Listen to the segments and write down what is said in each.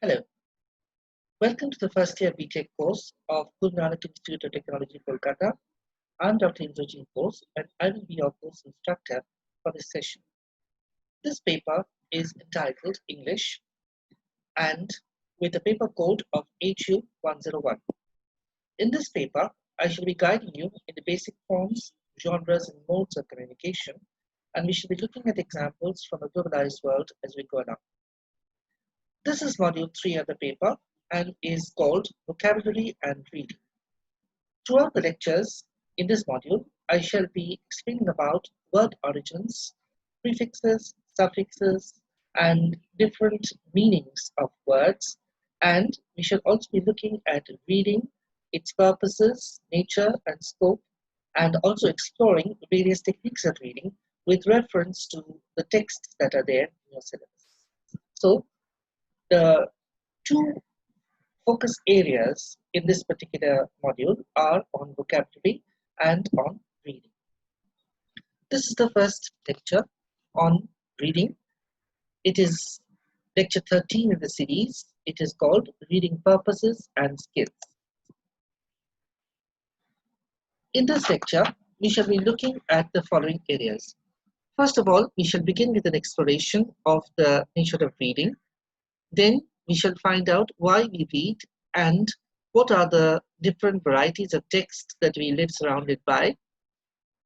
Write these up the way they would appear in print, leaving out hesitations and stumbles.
Hello, welcome to the first year BTech course of Guru Nanak Institute of Technology, Kolkata. I'm Dr. Indrajit Bose and I will be your course instructor for this session. This paper is entitled English and with the paper code of HU101. In this paper, I shall be guiding you in the basic forms, genres, and modes of communication, and we shall be looking at examples from a globalized world as we go along. This is module 3 of the paper and is called Vocabulary and Reading. Throughout the lectures in this module, I shall be explaining about word origins, prefixes, suffixes, and different meanings of words. And we shall also be looking at reading, its purposes, nature, and scope, and also exploring various techniques of reading with reference to the texts that are there in your syllabus. So, the two focus areas in this particular module are on vocabulary and on reading. This is the first lecture on reading. It is lecture 13 in the series. It is called Reading Purposes and Skills. In this lecture, we shall be looking at the following areas. First of all, we shall begin with an exploration of the nature of reading. Then we shall find out why we read and what are the different varieties of text that we live surrounded by.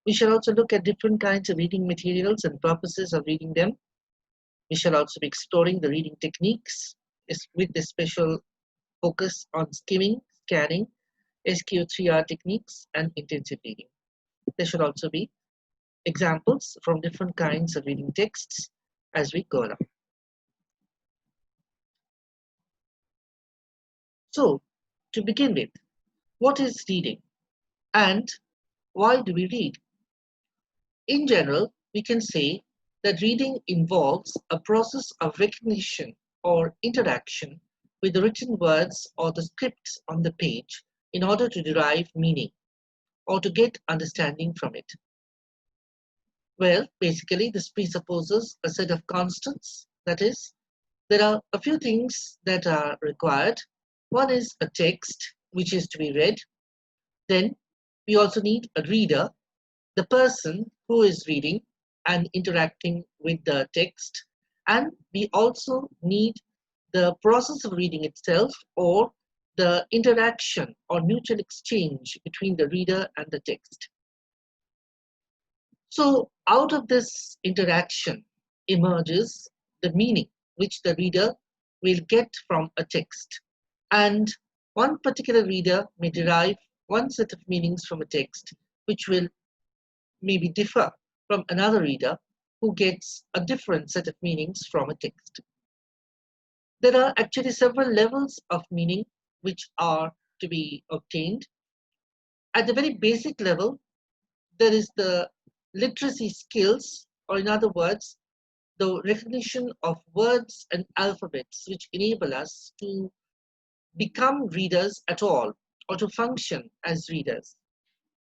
We shall also look at different kinds of reading materials and purposes of reading them. We shall also be exploring the reading techniques with a special focus on skimming, scanning, SQ3R techniques, and intensive reading. There should also be examples from different kinds of reading texts as we go along. So, to begin with, what is reading and why do we read? In general, we can say that reading involves a process of recognition or interaction with the written words or the scripts on the page in order to derive meaning or to get understanding from it. Well, basically, this presupposes a set of constants. That is, there are a few things that are required. One is a text, which is to be read. Then we also need a reader, the person who is reading and interacting with the text. And we also need the process of reading itself or the interaction or mutual exchange between the reader and the text. So out of this interaction emerges the meaning which the reader will get from a text. And one particular reader may derive one set of meanings from a text which will maybe differ from another reader who gets a different set of meanings from a text. There are actually several levels of meaning which are to be obtained. At the very basic level, there is the literacy skills, or in other words, the recognition of words and alphabets which enable us to become readers at all or to function as readers.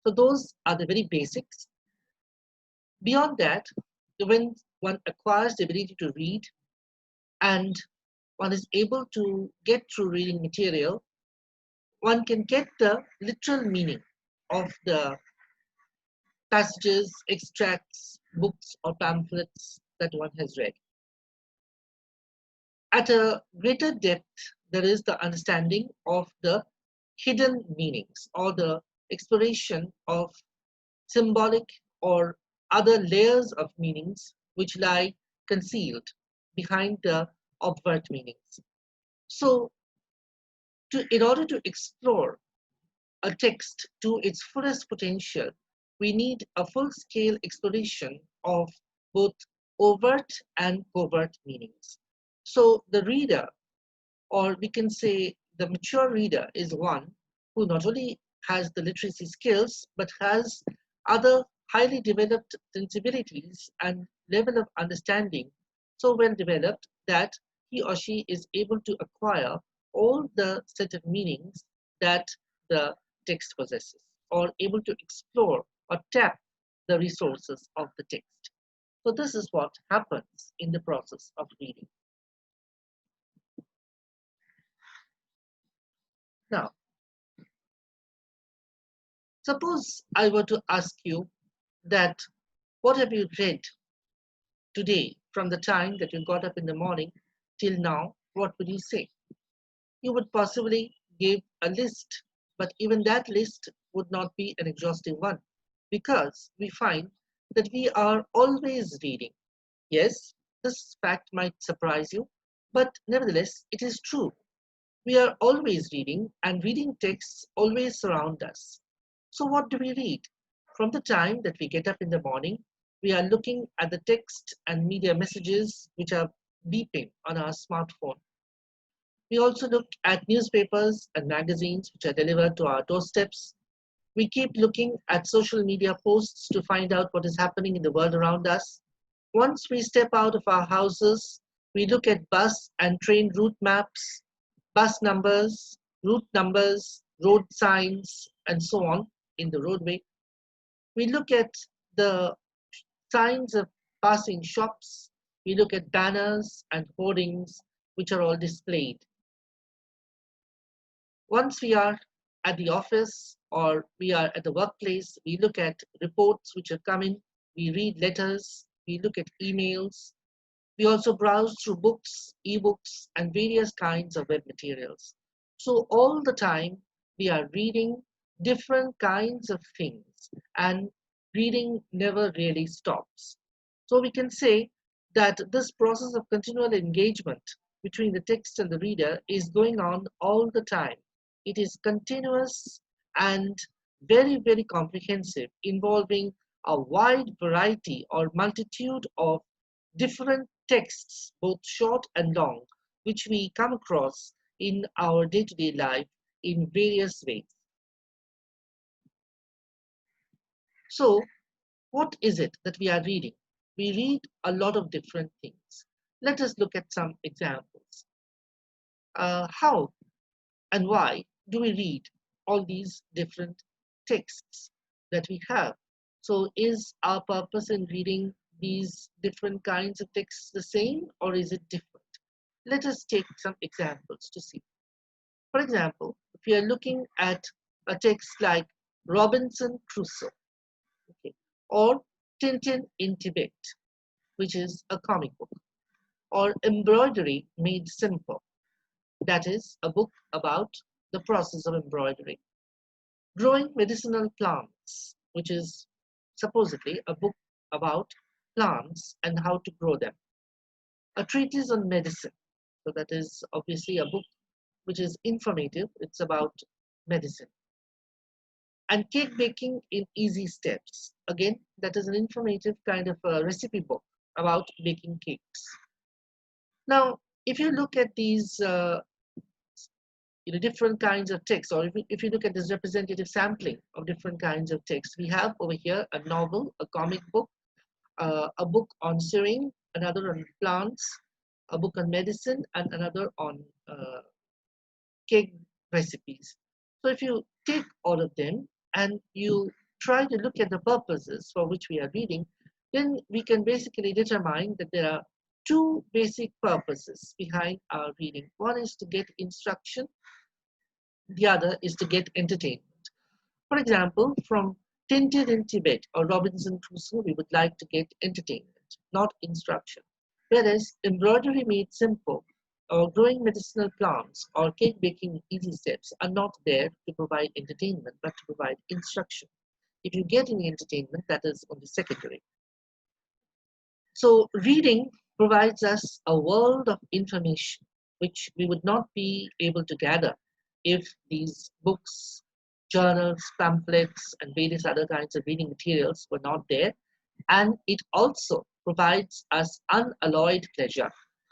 So those are the very basics. Beyond that, when one acquires the ability to read and one is able to get through reading material, one can get the literal meaning of the passages, extracts, books, or pamphlets that one has read. At a greater depth, there is the understanding of the hidden meanings or the exploration of symbolic or other layers of meanings which lie concealed behind the overt meanings. So, in order to explore a text to its fullest potential, we need a full-scale exploration of both overt and covert meanings. So the reader, or we can say the mature reader, is one who not only has the literacy skills, but has other highly developed sensibilities and level of understanding so well developed that he or she is able to acquire all the set of meanings that the text possesses, or able to explore or tap the resources of the text. So this is what happens in the process of reading. Now, suppose I were to ask you that what have you read today from the time that you got up in the morning till now? What would you say? You would possibly give a list, but even that list would not be an exhaustive one because we find that we are always reading. Yes, this fact might surprise you, but nevertheless, it is true. We are always reading, and reading texts always surround us. So, what do we read? From the time that we get up in the morning, we are looking at the text and media messages which are beeping on our smartphone. We also look at newspapers and magazines which are delivered to our doorsteps. We keep looking at social media posts to find out what is happening in the world around us. Once we step out of our houses, we look at bus and train route maps, bus numbers, route numbers, road signs, and so on in the roadway. We look at the signs of passing shops. We look at banners and hoardings which are all displayed. Once we are at the office or we are at the workplace, we look at reports which are coming, we read letters, we look at emails, we also browse through books, ebooks, and various kinds of web materials. So all the time we are reading different kinds of things, and reading never really stops. So we can say that this process of continual engagement between the text and the reader is going on all the time. It is continuous and very, very comprehensive, involving a wide variety or multitude of different texts, both short and long, which we come across in our day-to-day life in various ways. So, what is it that we are reading? We read a lot of different things. Let us look at some examples. How and why do we read all these different texts that we have? So, is our purpose in reading these different kinds of texts the same, or is it different? Let us take some examples to see. For example, if we are looking at a text like Robinson Crusoe, okay, or Tintin in Tibet, which is a comic book, or Embroidery Made Simple, that is a book about the process of embroidery. Growing Medicinal Plants, which is supposedly a book about plants and how to grow them. A treatise on medicine, so that is obviously a book which is informative, it's about medicine. And Cake Baking in Easy Steps, again, that is an informative kind of a recipe book about baking cakes. Now, if you look at these different kinds of text, or if you look at this representative sampling of different kinds of text, we have over here a novel, a comic book, a book on sewing, another on plants, a book on medicine, and another on cake recipes. So if you take all of them and you try to look at the purposes for which we are reading, then we can basically determine that there are two basic purposes behind our reading. One is to get instruction, the other is to get entertainment. For example, from Tintin in Tibet or Robinson Crusoe, we would like to get entertainment, not instruction. Whereas Embroidery Made Simple or Growing Medicinal Plants or Cake Baking Easy Steps are not there to provide entertainment, but to provide instruction. If you get any entertainment, that is only secondary. So reading provides us a world of information which we would not be able to gather if these books, journals, pamphlets, and various other kinds of reading materials were not there. And it also provides us unalloyed pleasure.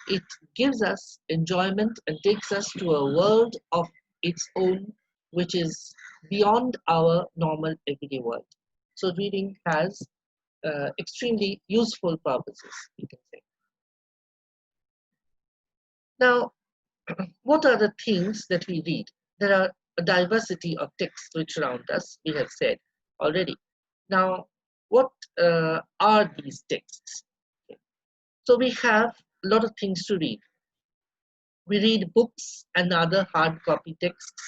It gives us enjoyment and takes us to a world of its own, which is beyond our normal everyday world. So reading has extremely useful purposes, you can say. Now, what are the things that we read? There are a diversity of texts which surround us, we have said already. Now, what are these texts? Okay. So we have a lot of things to read. We read books and other hard copy texts.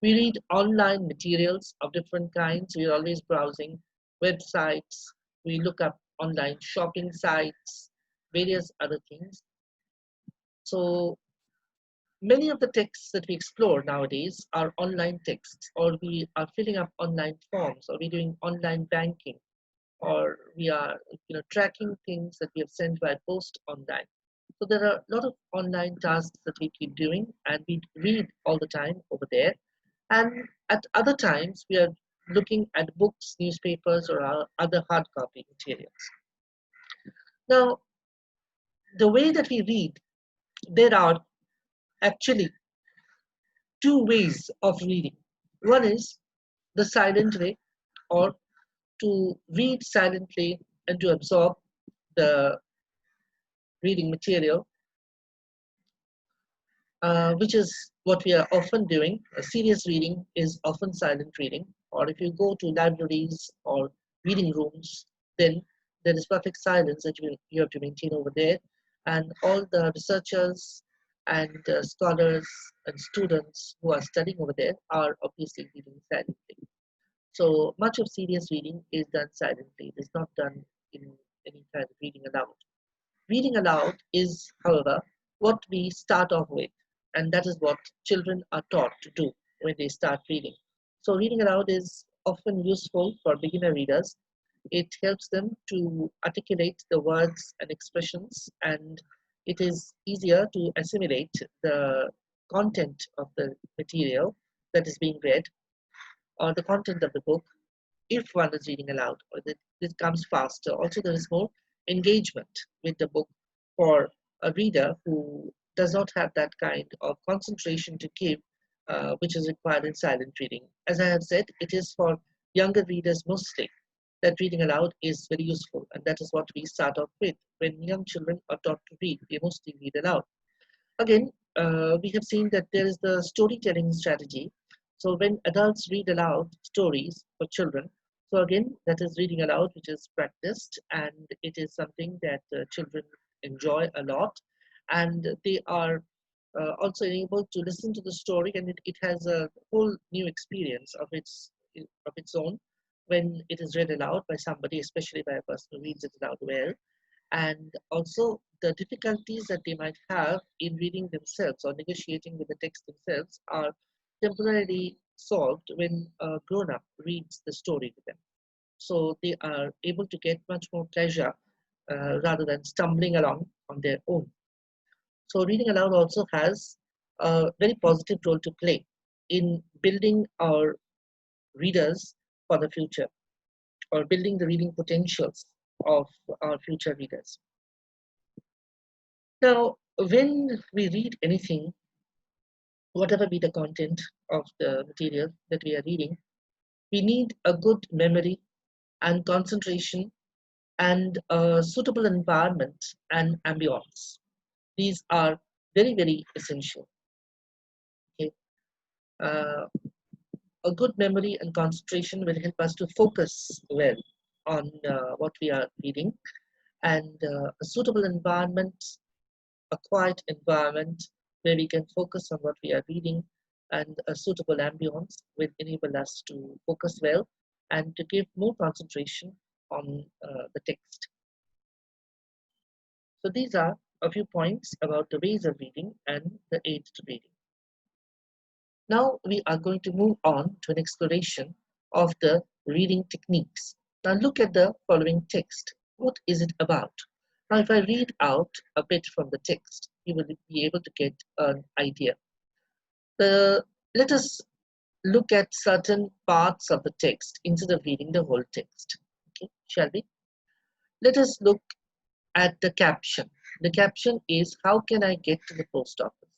We read online materials of different kinds. We're always browsing websites. We look up online shopping sites, various other things. So many of the texts that we explore nowadays are online texts, or we are filling up online forms, or we're doing online banking, or we are tracking things that we have sent by post online. So there are a lot of online tasks that we keep doing, and we read all the time over there. And at other times, we are looking at books, newspapers, or other hard copy materials. Now, the way that we read, there are actually two ways of reading. One is the silent way, or to read silently and to absorb the reading material, which is what we are often doing. A serious reading is often silent reading, or if you go to libraries or reading rooms, then there is perfect silence that you have to maintain over there. And all the researchers and scholars and students who are studying over there are obviously reading silently. So much of serious reading is done silently. It is not done in any kind of reading aloud. Reading aloud is, however, what we start off with, and that is what children are taught to do when they start reading. So, reading aloud is often useful for beginner readers. It helps them to articulate the words and expressions, and it is easier to assimilate the content of the material that is being read or the content of the book if one is reading aloud, or that it comes faster. Also, there is more engagement with the book for a reader who does not have that kind of concentration to give, which is required in silent reading. As I have said, it is for younger readers mostly that reading aloud is very useful, and that is what we start off with. When young children are taught to read, they mostly read aloud. Again, we have seen that there is the storytelling strategy. So when adults read aloud stories for children, so again, that is reading aloud, which is practiced, and it is something that children enjoy a lot, and they are also able to listen to the story, and it has a whole new experience of its own when it is read aloud by somebody, especially by a person who reads it aloud well, and also the difficulties that they might have in reading themselves or negotiating with the text themselves are temporarily solved when a grown-up reads the story to them. So they are able to get much more pleasure rather than stumbling along on their own. So reading aloud also has a very positive role to play in building our readers for the future, or building the reading potentials of our future readers. Now, when we read anything, whatever be the content of the material that we are reading, we need a good memory and concentration and a suitable environment and ambience. These are very, very essential. Okay? Uh, a good memory and concentration will help us to focus well on what we are reading, and a suitable environment, a quiet environment where we can focus on what we are reading, and a suitable ambience will enable us to focus well and to give more concentration on the text. So these are a few points about the ways of reading and the aids to reading. Now we are going to move on to an exploration of the reading techniques. Now look at the following text. What is it about? Now if I read out a bit from the text, you will be able to get an idea. Let us look at certain parts of the text instead of reading the whole text. Okay, shall we? Let us look at the caption. The caption is, how can I get to the post office?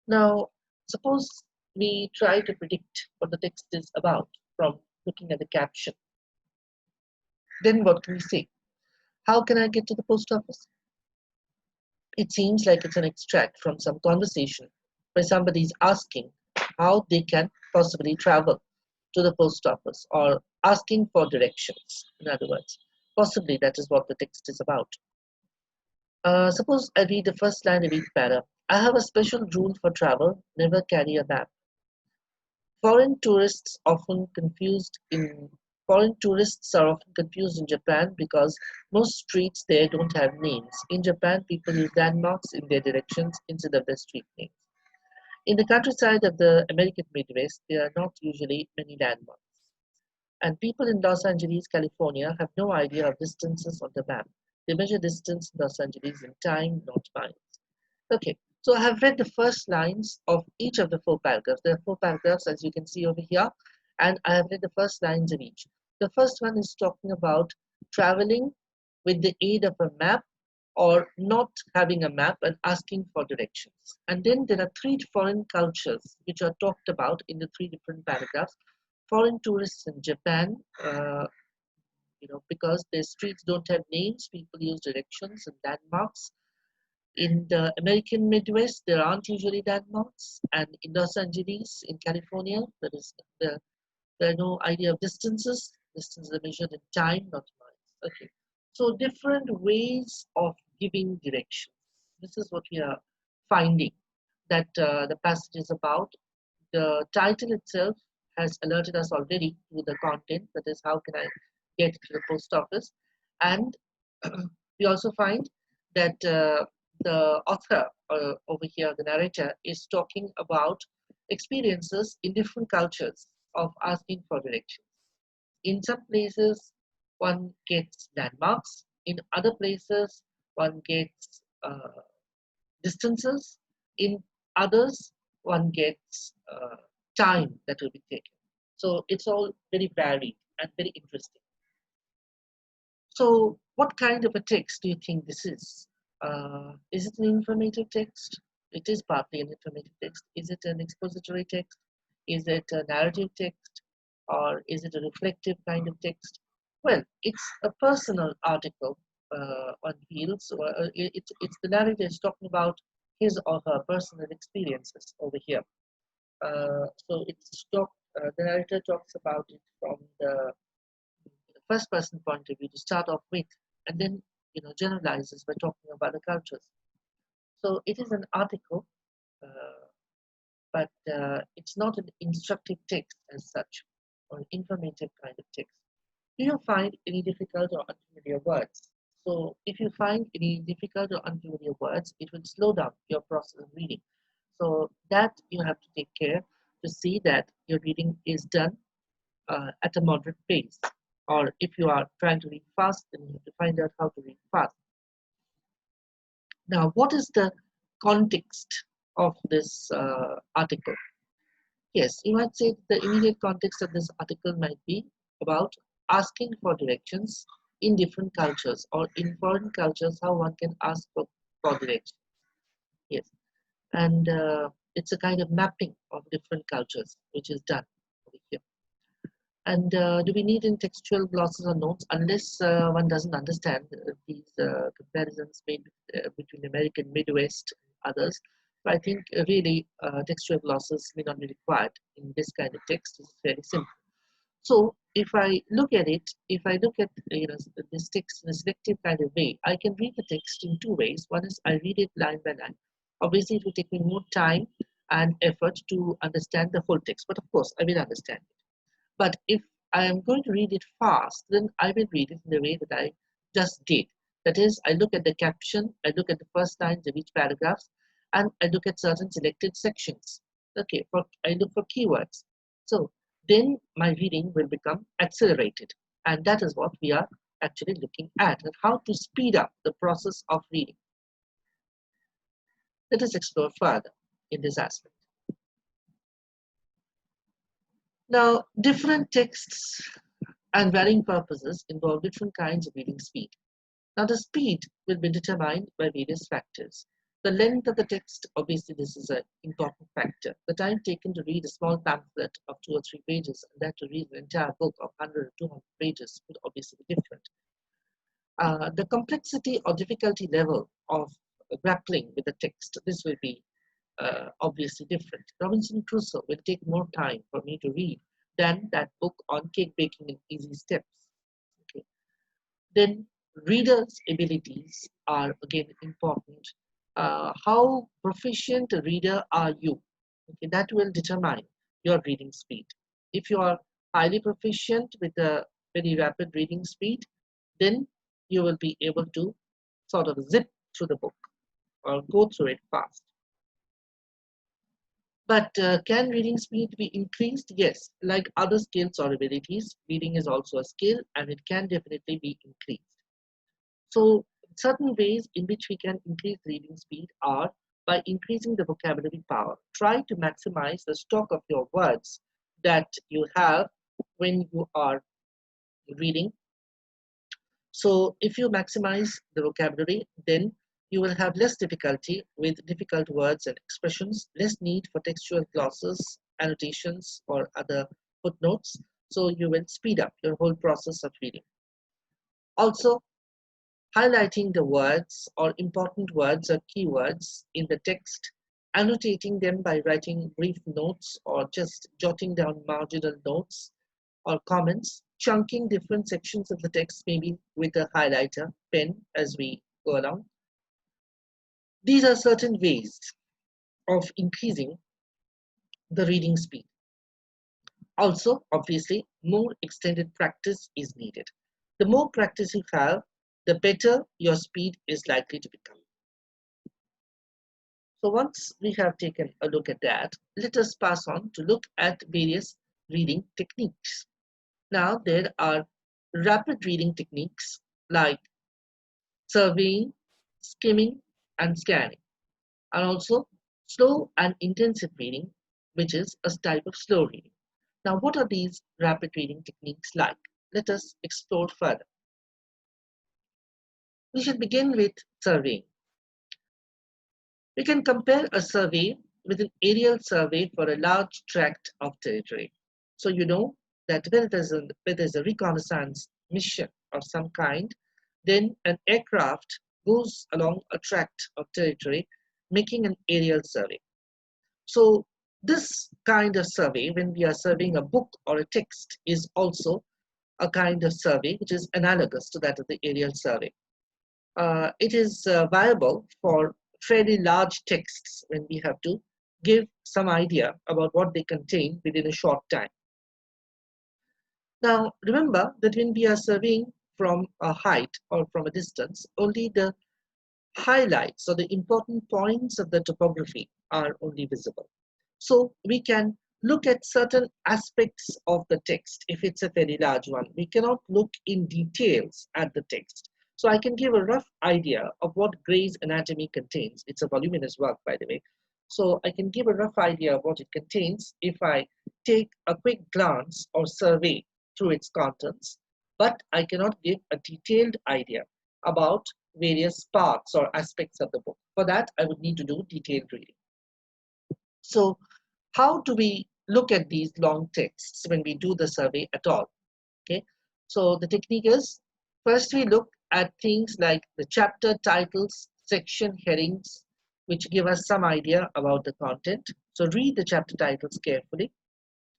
Now, suppose we try to predict what the text is about from looking at the caption. Then what can we say? How can I get to the post office? It seems like it's an extract from some conversation where somebody is asking how they can possibly travel to the post office, or asking for directions, in other words. Possibly that is what the text is about. Suppose I read the first line of each para. I have a special rule for travel: never carry a map. Foreign tourists often confused in Foreign tourists are often confused in Japan because most streets there don't have names. In Japan, people use landmarks in their directions instead of their street names. In the countryside of the American Midwest, there are not usually many landmarks. And people in Los Angeles, California have no idea of distances on the map. They measure distance in Los Angeles in time, not miles. Okay, so I have read the first lines of each of the four paragraphs. There are four paragraphs, as you can see over here, and I have read the first lines of each. The first one is talking about traveling with the aid of a map or not having a map and asking for directions. And then there are three foreign cultures which are talked about in the three different paragraphs. Foreign tourists in Japan, because their streets don't have names, people use directions and landmarks. In the American Midwest, there aren't usually landmarks, and in Los Angeles, in California, there, there are no idea of distances. Distances are measured in time, not miles. Okay, so different ways of giving directions. This is what we are finding that the passage is about. The title itself has alerted us already to the content, that is, how can I get to the post office? And we also find that the author over here, the narrator, is talking about experiences in different cultures of asking for directions. In some places, one gets landmarks. In other places, one gets distances. In others, one gets time that will be taken. So it's all very varied and very interesting. So what kind of a text do you think this is? Is it an informative text? It is partly an informative text. Is it an expository text? Is it a narrative text? Or is it a reflective kind of text? Well, it's a personal article, one feels. So, it's the narrator is talking about his or her personal experiences over here. The narrator talks about it from the first person point of view to start off with, and then generalizes by talking about the cultures. So it is an article, uh, but it's not an instructive text as such, or an informative kind of text. Do you find any difficult or unfamiliar words? So if you find any difficult or unfamiliar words, it will slow down your process of reading. So that you have to take care to see that your reading is done at a moderate pace. Or if you are trying to read fast, then you have to find out how to read fast. Now, what is the context of this article? Yes, you might say the immediate context of this article might be about asking for directions in different cultures, or in foreign cultures, how one can ask for directions. Yes, and it's a kind of mapping of different cultures, which is done over here. And do we need in textual glosses or notes unless one doesn't understand these comparisons made between American Midwest and others? But I think really textual glosses may not be required in this kind of text. It's very simple. So if I look at it, if I look at this text in a selective kind of way, I can read the text in two ways. One is I read it line by line. Obviously, it will take me more time and effort to understand the whole text, but of course, I will understand it. But if I am going to read it fast, then I will read it in the way that I just did. That is, I look at the caption, I look at the first lines of each paragraph, and I look at certain selected sections. Okay, I look for keywords. So then my reading will become accelerated. And that is what we are actually looking at, and how to speed up the process of reading. Let us explore further in this aspect. Now, different texts and varying purposes involve different kinds of reading speed. Now, the speed will be determined by various factors. The length of the text, obviously, this is an important factor. The time taken to read a small pamphlet of 2 or 3 pages, and that to read an entire book of 100 or 200 pages would obviously be different. The complexity or difficulty level of grappling with the text, this will be obviously different. Robinson Crusoe will take more time for me to read than that book on cake baking in easy steps. Okay. Then readers' abilities are again important. How proficient a reader are you? Okay, that will determine your reading speed. If you are highly proficient with a very rapid reading speed, then you will be able to sort of zip through the book or go through it fast. But can reading speed be increased? Yes, like other skills or abilities, reading is also a skill and it can definitely be increased. So certain ways in which we can increase reading speed are by increasing the vocabulary power. Try to maximize the stock of your words that you have when you are reading. So if you maximize the vocabulary, then you will have less difficulty with difficult words and expressions, less need for textual glosses, annotations, or other footnotes. So you will speed up your whole process of reading. Also, highlighting the words or important words or keywords in the text, annotating them by writing brief notes or just jotting down marginal notes or comments, chunking different sections of the text maybe with a highlighter pen as we go along. These are certain ways of increasing the reading speed. Also, obviously, more extended practice is needed. The more practice you have, the better your speed is likely to become. So once we have taken a look at that, let us pass on to look at various reading techniques. Now there are rapid reading techniques like surveying, skimming, and scanning, and also slow and intensive reading, which is a type of slow reading. Now, what are these rapid reading techniques like? Let us explore further. We should begin with surveying. We can compare a survey with an aerial survey for a large tract of territory. So you know that when there's a reconnaissance mission of some kind, then an aircraft goes along a tract of territory making an aerial survey. So this kind of survey, when we are surveying a book or a text, is also a kind of survey which is analogous to that of the aerial survey. It is viable for fairly large texts when we have to give some idea about what they contain within a short time. Now, remember that when we are surveying from a height or from a distance, only the highlights or the important points of the topography are only visible. So we can look at certain aspects of the text if it's a very large one. We cannot look in details at the text. So I can give a rough idea of what Gray's Anatomy contains. It's a voluminous work, by the way. So I can give a rough idea of what it contains if I take a quick glance or survey through its contents, but I cannot give a detailed idea about various parts or aspects of the book. For that, I would need to do detailed reading. So how do we look at these long texts when we do the survey at all? Okay, so the technique is, first we look at things like the chapter titles, section headings, which give us some idea about the content. So read the chapter titles carefully.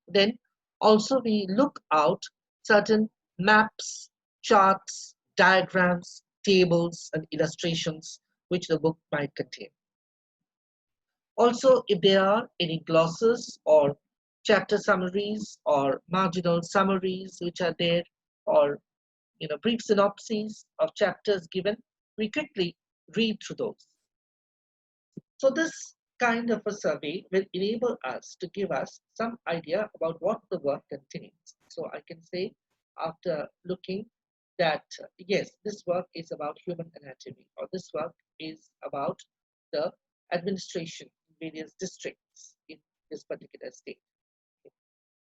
Then also we look out certain maps, charts, diagrams, tables, and illustrations which the book might contain. Also, if there are any glosses or chapter summaries or marginal summaries which are there, or brief synopses of chapters given, we quickly read through those. So this kind of a survey will enable us to give us some idea about what the work contains. So I can say, after looking, that yes, this work is about human anatomy, or this work is about the administration in various districts in this particular state.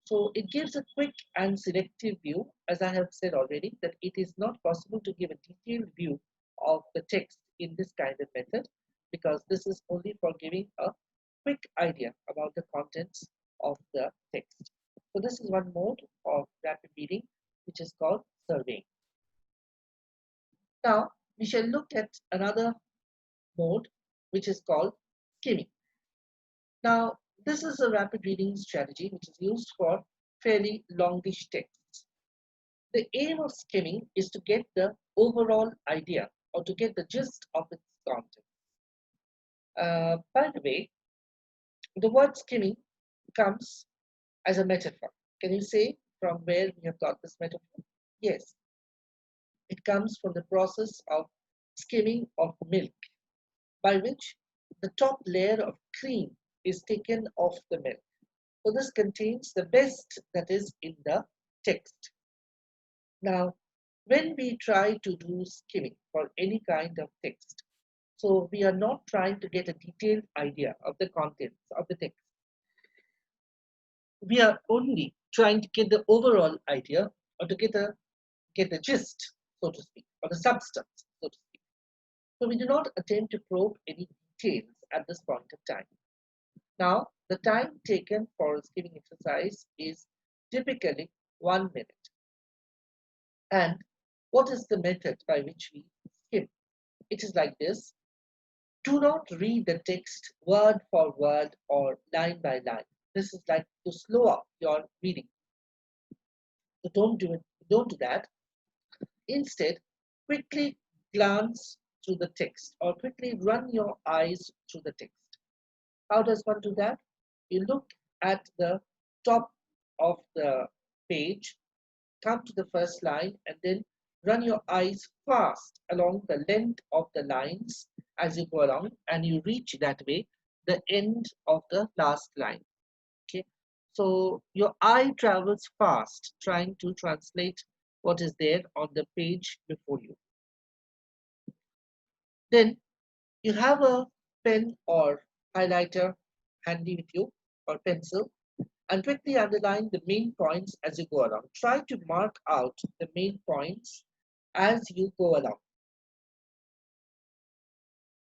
So it gives a quick and selective view, as I have said already, that it is not possible to give a detailed view of the text in this kind of method, because this is only for giving a quick idea about the contents of the text. So this is one mode of rapid reading, which is called surveying. Now we shall look at another mode, which is called skimming. Now this is a rapid reading strategy which is used for fairly longish texts. The aim of skimming is to get the overall idea or to get the gist of its content. By the way, the word skimming comes as a metaphor. Can you say from where we have got this metaphor? Yes, it comes from the process of skimming of milk, by which the top layer of cream is taken off the milk. So this contains the best that is in the text. Now, when we try to do skimming for any kind of text, so we are not trying to get a detailed idea of the contents of the text. We are only trying to get the overall idea or to get the gist, so to speak, or the substance, so to speak. So we do not attempt to probe any details at this point of time. Now, the time taken for a skimming exercise is typically 1 minute. And what is the method by which we skim? It is like this. Do not read the text word for word or line by line. This is like to slow up your reading. So don't do it. Don't do that. Instead, quickly glance through the text or quickly run your eyes through the text. How does one do that? You look at the top of the page, come to the first line, and then run your eyes fast along the length of the lines as you go along, and you reach that way the end of the last line. Okay, so your eye travels fast trying to translate what is there on the page before you. Then you have a pen or highlighter handy with you or pencil, and quickly underline the main points as you go along. Try to mark out the main points as you go along.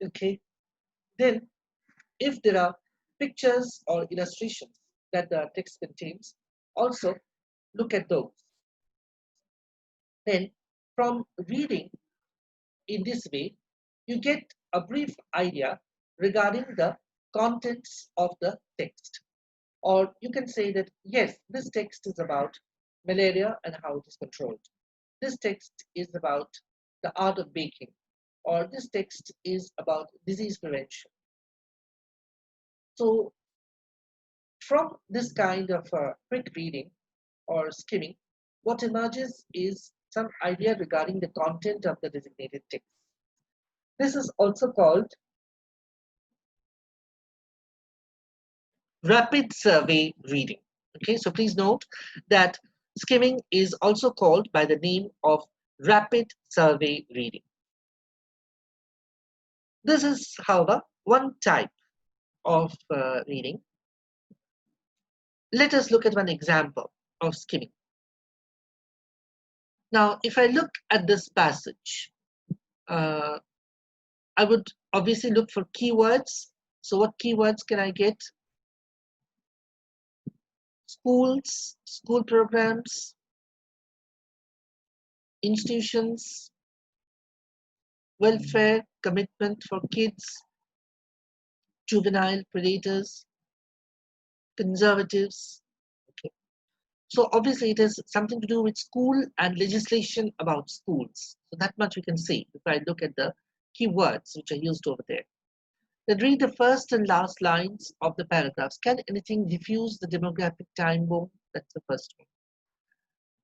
Okay, then if there are pictures or illustrations that the text contains, also look at those. Then from reading in this way, you get a brief idea regarding the contents of the text. Or you can say that, yes, this text is about malaria and how it is controlled. This text is about the art of baking, or this text is about disease prevention. So from this kind of quick reading or skimming, what emerges is some idea regarding the content of the designated text. This is also called rapid survey reading. Okay, so please note that skimming is also called by the name of rapid survey reading. This is, however, one type of reading. Let us look at one example of skimming. Now, if I look at this passage, I would obviously look for keywords. So what keywords can I get? Schools, school programs, institutions, welfare, commitment for kids, juvenile predators, conservatives. Okay. So obviously it has something to do with school and legislation about schools. So that much we can say if I look at the keywords which are used over there. Then read the first and last lines of the paragraphs. Can anything diffuse the demographic time bomb? That's the first one.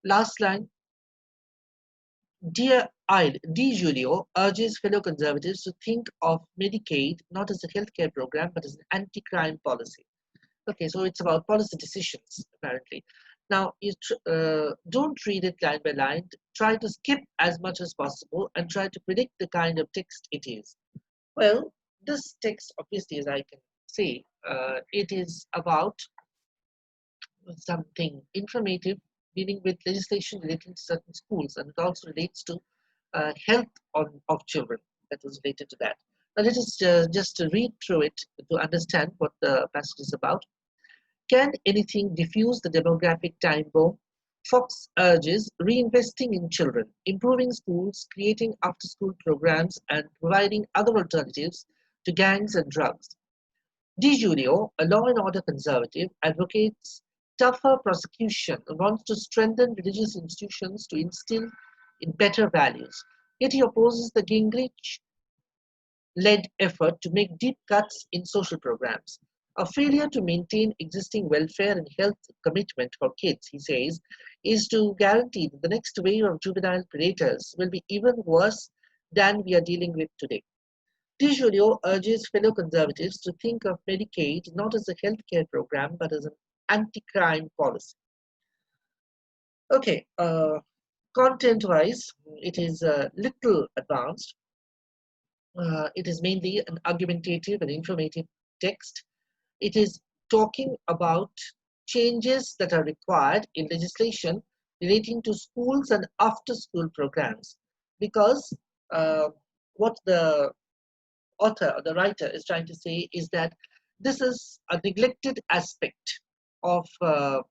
Last line. Dear Di Giulio urges fellow conservatives to think of Medicaid not as a healthcare program but as an anti-crime policy. Okay, so it's about policy decisions apparently. Now, you don't read it line by line. Try to skip as much as possible and try to predict the kind of text it is. Well, this text, obviously, as I can say, it is about something informative dealing with legislation relating to certain schools, and it also relates to health of children that was related to that. Now, let us just read through it to understand what the passage is about. Can anything diffuse the demographic time bomb? Fox urges reinvesting in children, improving schools, creating after-school programs, and providing other alternatives to gangs and drugs. Di Giulio, a law and order conservative, advocates tougher prosecution and wants to strengthen religious institutions to instill in better values. Yet he opposes the Gingrich-led effort to make deep cuts in social programs. A failure to maintain existing welfare and health commitment for kids, he says, is to guarantee that the next wave of juvenile predators will be even worse than we are dealing with today. DiGiulio urges fellow conservatives to think of Medicaid not as a healthcare program but as an anti-crime policy. Okay, content-wise, it is a little advanced. It is mainly an argumentative and informative text. It is talking about changes that are required in legislation relating to schools and after-school programs, because uh, what the author or the writer is trying to say is that this is a neglected aspect of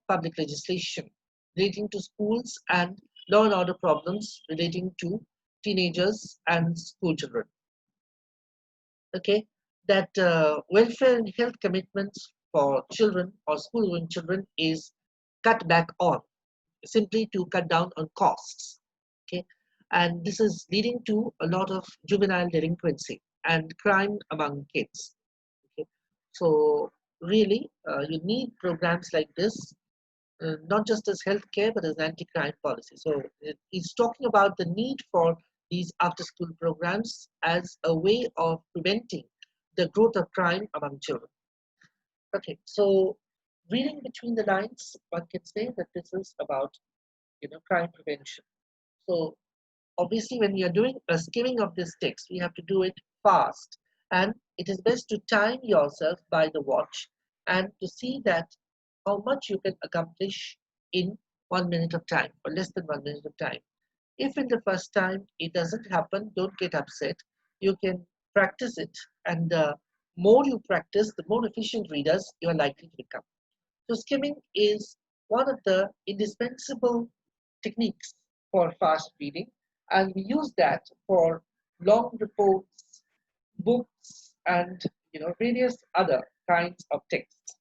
public legislation relating to schools and law and order problems relating to teenagers and school children. Okay, that welfare and health commitments for children or school-going children is cut back on, simply to cut down on costs. Okay, and this is leading to a lot of juvenile delinquency and crime among kids. Okay, so really, you need programs like this, not just as healthcare but as anti-crime policy. So it's talking about the need for these after-school programs as a way of preventing the growth of crime among children. Okay, so reading between the lines, one can say that this is about crime prevention. So obviously, when we are doing a skimming of this text, we have to do it fast, and it is best to time yourself by the watch and to see that how much you can accomplish in 1 minute of time or less than 1 minute of time. If in the first time it doesn't happen, don't get upset. You can practice it, and the more you practice, the more efficient readers you are likely to become. So skimming is one of the indispensable techniques for fast reading, and we use that for long reports, books, and various other kinds of texts.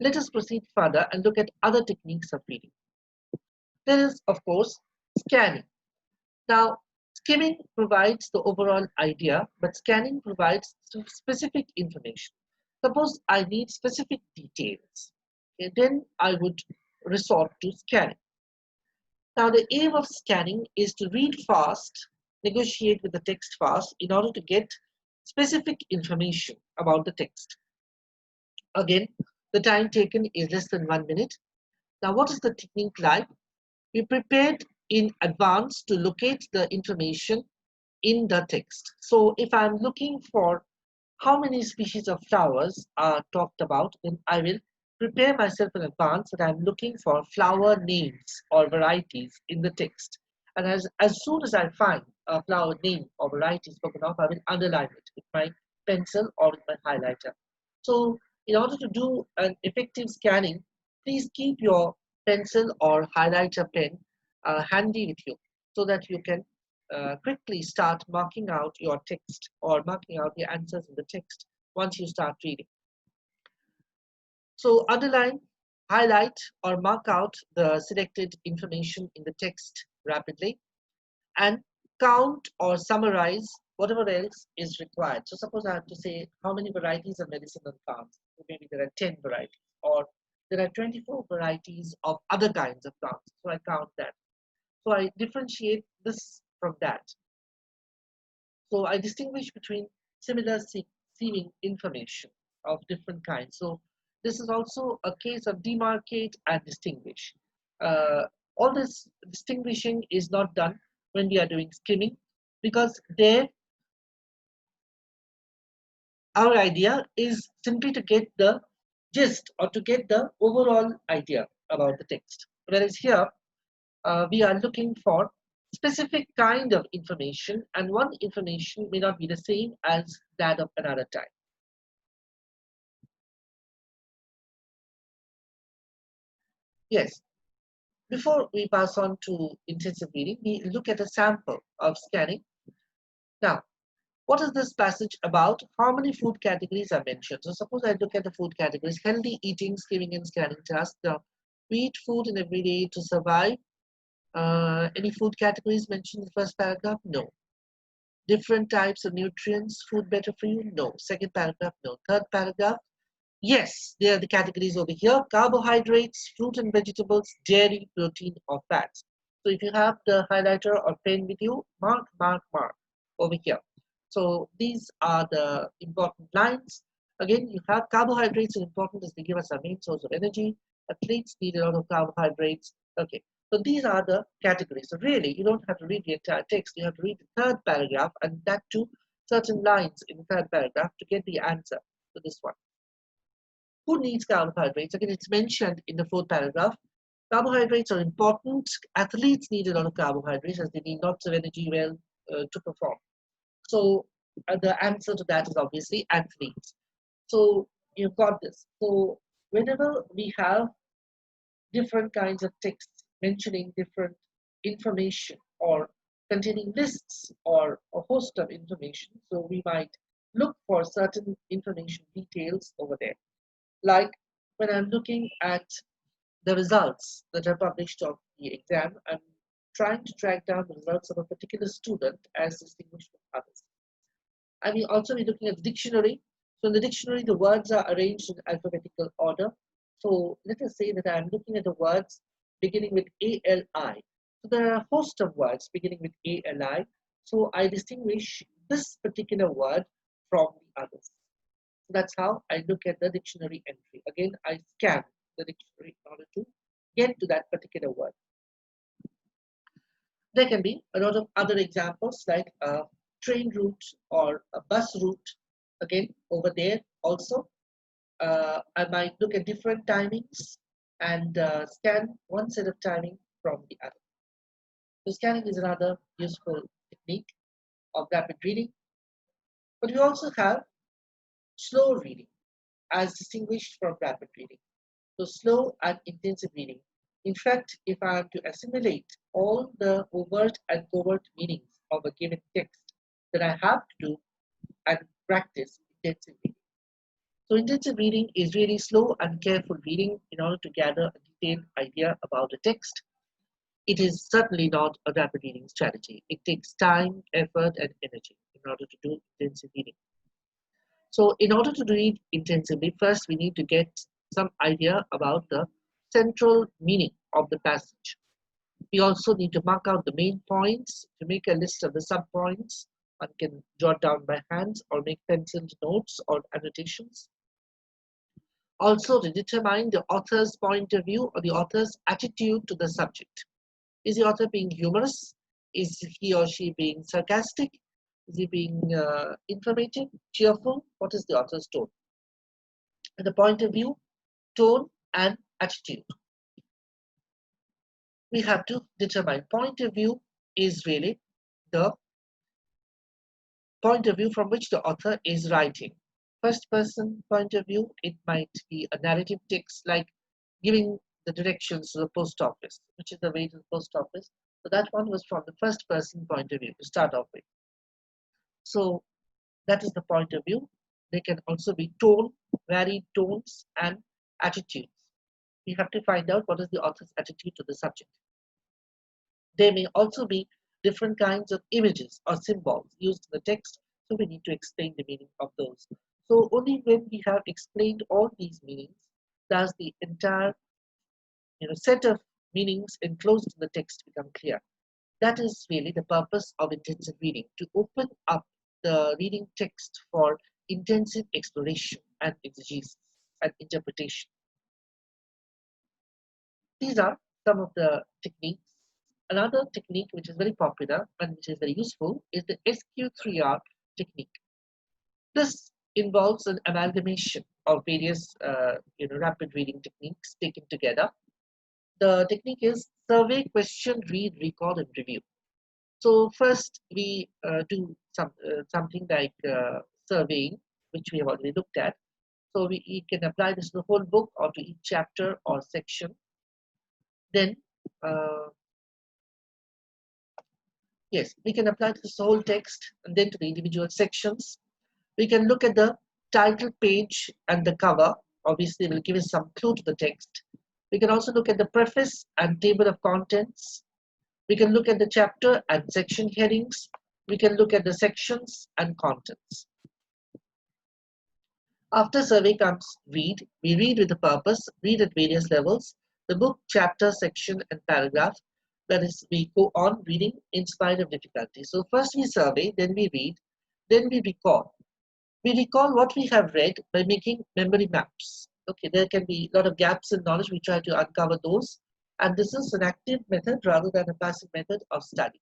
Let us proceed further and look at other techniques of reading. There is, of course, scanning. Now, skimming provides the overall idea, but scanning provides specific information. Suppose I need specific details, okay, then I would resort to scanning. Now, the aim of scanning is to read fast, negotiate with the text fast in order to get specific information about the text. Again, the time taken is less than 1 minute. Now, what is the technique like? We prepared in advance to locate the information in the text. So if I'm looking for how many species of flowers are talked about, then I will prepare myself in advance that I'm looking for flower names or varieties in the text. And as soon as I find a flower name or variety spoken of, I will underline it with my pencil or with my highlighter. So in order to do an effective scanning, please keep your pencil or highlighter pen handy with you so that you can quickly start marking out your text or marking out the answers in the text once you start reading. So underline, highlight, or mark out the selected information in the text rapidly and count or summarize whatever else is required. So suppose I have to say how many varieties of medicinal plants. So maybe there are 10 varieties, or there are 24 varieties of other kinds of plants. So I count that. So I differentiate this from that. So I distinguish between similar seeming information of different kinds. So this is also a case of demarcate and distinguish. All this distinguishing is not done when we are doing skimming, because there our idea is simply to get the gist or to get the overall idea about the text. Whereas here we are looking for specific kind of information, and one information may not be the same as that of another type. Yes, before we pass on to intensive reading, we look at a sample of scanning. Now, what is this passage about? How many food categories are mentioned? So suppose I look at the food categories: healthy eating, skimming and scanning task. Now, we eat food in every day to survive. Any food categories mentioned in the first paragraph? No. Different types of nutrients, food better for you? No. Second paragraph? No. Third paragraph? Yes, they are the categories over here: carbohydrates, fruit and vegetables, dairy, protein, or fats. So if you have the highlighter or pen with you, mark, mark, mark over here. So these are the important lines. Again, you have carbohydrates are important as they give us our main source of energy. Athletes need a lot of carbohydrates. Okay, so these are the categories. So really, you don't have to read the entire text. You have to read the third paragraph, and that too, certain lines in the third paragraph to get the answer to this one. Who needs carbohydrates? Again, it's mentioned in the fourth paragraph. Carbohydrates are important. Athletes need a lot of carbohydrates as they need lots of energy to perform. So the answer to that is obviously athletes. So you've got this. So whenever we have different kinds of texts mentioning different information or containing lists or a host of information, so we might look for certain information details over there. Like when I'm looking at the results that are published of the exam, I'm trying to track down the results of a particular student as distinguished from others. I will also be looking at the dictionary. So in the dictionary, the words are arranged in alphabetical order. So let us say that I'm looking at the words beginning with ALI. So there are a host of words beginning with ALI. So I distinguish this particular word from the others. So that's how I look at the dictionary entry. Again, I scan the dictionary in order to get to that particular word. There can be a lot of other examples like a train route or a bus route. Again, over there also, I might look at different timings and scan one set of timing from the other. So scanning is another useful technique of rapid reading. But we also have slow reading as distinguished from rapid reading. So slow and intensive reading. In fact, if I am to assimilate all the overt and covert meanings of a given text, then I have to do and practice intensive reading. So intensive reading is really slow and careful reading in order to gather a detailed idea about a text. It is certainly not a rapid reading strategy. It takes time, effort, and energy in order to do intensive reading. So in order to read intensively, first we need to get some idea about the central meaning of the passage. We also need to mark out the main points to make a list of the subpoints. One can jot down by hand or make penciled notes or annotations. Also to determine the author's point of view or the author's attitude to the subject. Is the author being humorous? Is he or she being sarcastic? Is he being informative, cheerful? What is the author's tone? And the point of view, tone, and attitude. We have to determine point of view is really the point of view from which the author is writing. First person point of view, it might be a narrative text like giving the directions to the post office, which is the way to the post office. So that one was from the first person point of view to start off with. So that is the point of view. They can also be tone, varied tones, and attitudes. We have to find out what is the author's attitude to the subject. There may also be different kinds of images or symbols used in the text, so we need to explain the meaning of those. So only when we have explained all these meanings does the entire set of meanings enclosed in the text become clear. That is really the purpose of intensive reading, to open up the reading text for intensive exploration and exegesis and interpretation. These are some of the techniques. Another technique which is very popular and which is very useful is the SQ3R technique. This involves an amalgamation of various rapid reading techniques taken together. The technique is survey, question, read, record, and review. So first we do something like surveying, which we have already looked at. So we can apply this to the whole book or to each chapter or section. Then, yes, we can apply to this whole text and then to the individual sections. We can look at the title page and the cover. Obviously, it will give us some clue to the text. We can also look at the preface and table of contents. We can look at the chapter and section headings. We can look at the sections and contents. After survey comes read. We read with a purpose, read at various levels, the book, chapter, section, and paragraph. That is, we go on reading in spite of difficulty. So first we survey, then we read, then we recall. We recall what we have read by making memory maps. Okay, there can be a lot of gaps in knowledge. We try to uncover those. And this is an active method rather than a passive method of study.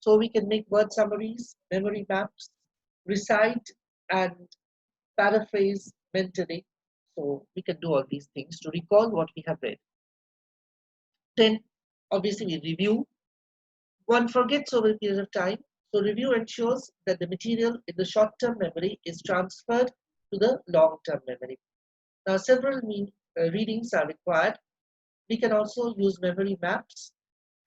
So we can make word summaries, memory maps, recite and paraphrase mentally. So we can do all these things to recall what we have read. Then obviously we review. One forgets over a period of time. So review ensures that the material in the short-term memory is transferred to the long-term memory. Now several readings are required. We can also use memory maps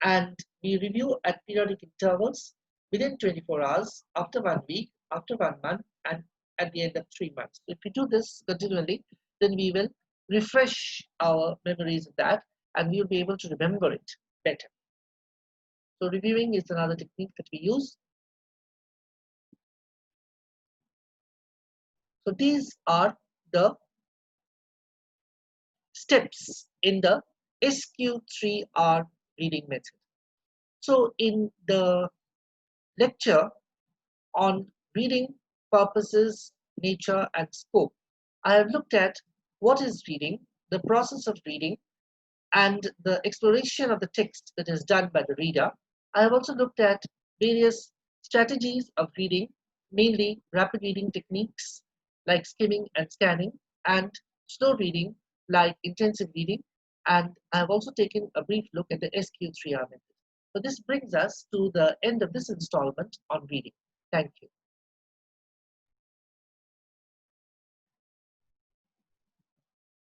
and we review at periodic intervals within 24 hours, after 1 week, after 1 month, and at the end of 3 months. If we do this continually, then we will refresh our memories of that and we will be able to remember it better. So reviewing is another technique that we use. So these are the steps in the SQ3R reading method. So in the lecture on reading, purposes, nature, and scope, I have looked at what is reading, the process of reading, and the exploration of the text that is done by the reader. I have also looked at various strategies of reading, mainly rapid reading techniques like skimming and scanning, and slow reading like intensive reading. And I have also taken a brief look at the SQ3R method. So this brings us to the end of this installment on reading. Thank you.